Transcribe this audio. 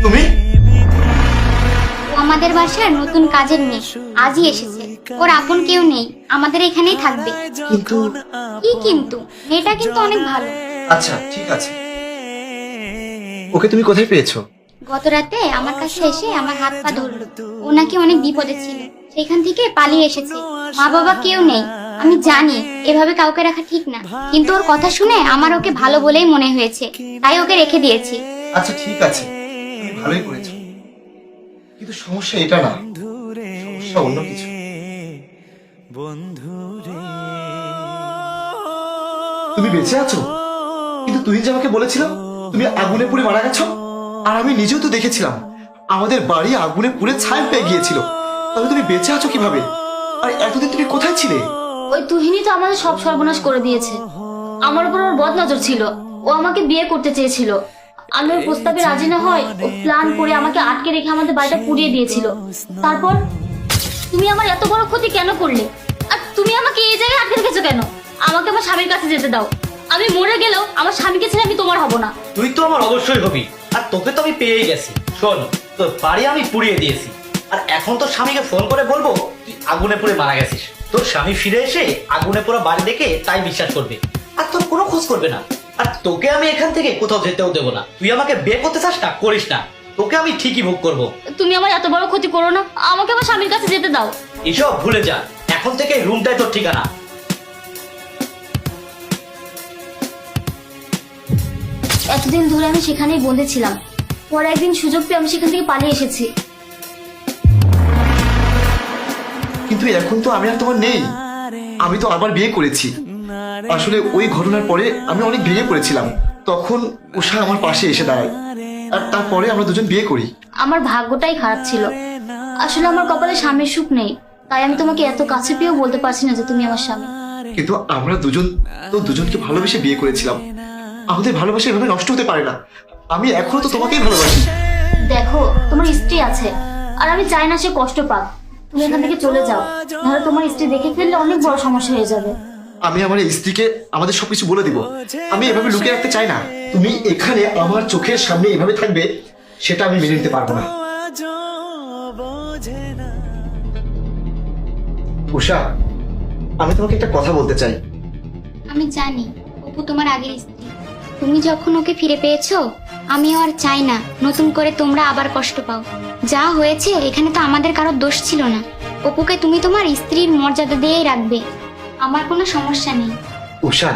তুমি? ও আমাদের বাসার নতুন কাজের মেয়ে, আজই এসেছে। ওর আপন কেউ নেই, আমাদের এখানেই থাকবে। কিন্তু কি কিন্তু? মেয়েটা কিন্তু অনেক ভালো। আচ্ছা ঠিক আছে, ওকে তুমি কোথায় পেয়েছো? গত রাতে আমার কাছে এসে আমার হাত পা ধরলো। ও নাকি অনেক বিপদে ছিল, সেখান থেকে পালিয়ে এসেছে। মা বাবা কেউ নেই। আমি জানি এভাবে কাউকে রাখা ঠিক না, কিন্তু ওর কথা শুনে আমার ওকে ভালো বলেই মনে হয়েছে, তাই ওকে রেখে দিয়েছি। আচ্ছা ঠিক আছে, তুমি ভালোই করেছো, কিন্তু সমস্যা এটা না, সমস্যা অন্য কিছু। তুমি বেঁচে আছো, কিন্তু তুই যে আমাকে বলেছিলাম তুমি আগুনে পুড়ে মারা গেছো, আর আমি নিজেও তো দেখেছিলাম আমাদের বাড়ি আগুনে পুড়ে ছাই পেয়ে গিয়েছিল। তাহলে তুমি বেঁচে আছো কিভাবে? আর এতদিন তুমি কোথায় ছিলে? ওই তুহিনী তো আমাদের সব সর্বনাশ করে দিয়েছে। আমার উপর ওর বদনজর ছিল। ও আমাকে বিয়ে করতে চেয়েছিল। আমি ওর প্রস্তাবে রাজি না হয় ও প্ল্যান করে আমাকে আটকে রেখে আমাদের বাড়িটা পুড়িয়ে দিয়েছিল। তারপর তুমি আমার এত বড় ক্ষতি কেন করলে? আর তুমি আমাকে এই জায়গায় আটকে রেখেছো কেন? আমাকে আমার স্বামীর কাছে যেতে দাও। আমি মরে গেলেও আমার স্বামীকে ছেড়ে আমি তোমার হব না। তুই তো আমার অবশ্যই হবি, আর তোকে তো আমি পেয়েই গেছি। শোন, তোর বাড়ি আমি পুড়িয়ে দিয়েছি, আর এখন তোর স্বামীকে ফোন করে বলবো তুই আগুনে পুড়ে মারা গেছিস। তোর স্বামী ফিরে এসে আগুনে পুরো বাড়ি দেখে তাই বিশ্বাস করবে, আর তোর কোনো খোঁজ করবে না। আর তোকে আমি এখান থেকে কোথাও যেতেও দেবো না। তুই আমাকে বিয়ে করতে চাস না, করিস না, তোকে আমি ঠিকই ভোগ করবো। তুমি আমার এত বড় ক্ষতি করো না, আমাকে আমার স্বামীর কাছে যেতে দাও। এসব ভুলে যা, এখন থেকে এই রুমটাই তোর ঠিকানা। এতদিন ধরে আমি সেখানেই বন্দি ছিলাম। পরে একদিন সুযোগ পেয়ে আমি সেখান থেকে পালিয়ে এসেছি। কিন্তু এখন তো আমি আর তোমার নেই, আমি তো আবার বিয়ে করেছি। আসলে ওই ঘটনার পরে আমি অনেক ভেঙে পড়েছিলাম, তখন উষা আমার পাশে এসে দাঁড়ায়, আর তারপরে আমরা দুজন বিয়ে করি। আমার ভাগ্যটাই খারাপ ছিল। আসলে আমার কপালে স্বামীর সুখ নেই, তাই আমি তোমাকে এত কাছে পেয়েও বলতে পারছি না যে তুমি আমার স্বামী। কিন্তু আমরা দুজন তো দুজনকে ভালোবেসে বিয়ে করেছিলাম, আমাদের ভালোবাসা এভাবে নষ্ট হতে পারে না। আমি এখনো তো তোমাকেই ভালোবাসি। দেখো, তোমার স্ত্রী আছে, আর আমি চাই না সে কষ্ট পাক। তুমি এখান থেকে চলে যাও, নাহলে তোমার স্ত্রী দেখে ফেললে অনেক বড় সমস্যা হয়ে যাবে। আমি আমার এই স্ত্রীকে আমাদের সবকিছু বলে দিব, আমি এভাবে লুকিয়ে রাখতে চাই না। তুমি এখানে আমার চোখের সামনে এভাবে থাকবে, সেটা আমি মেনে নিতে পারবো না। উষা, আমি তোমাকে একটা কথা বলতে চাই। আমি জানি অপু তোমার আগের স্ত্রী। তুমি যখন ওকে ফিরে পেয়েছো, আমিও আর চাই না নতুন করে তোমরা আবার কষ্ট পাও। যা হয়েছে এখানে তো আমাদের কারোর দোষ ছিল না। অপুকে তুমি তোমার স্ত্রীর মর্যাদা দিয়েই রাখবে, আমার কোনো সমস্যা নেই। উষা,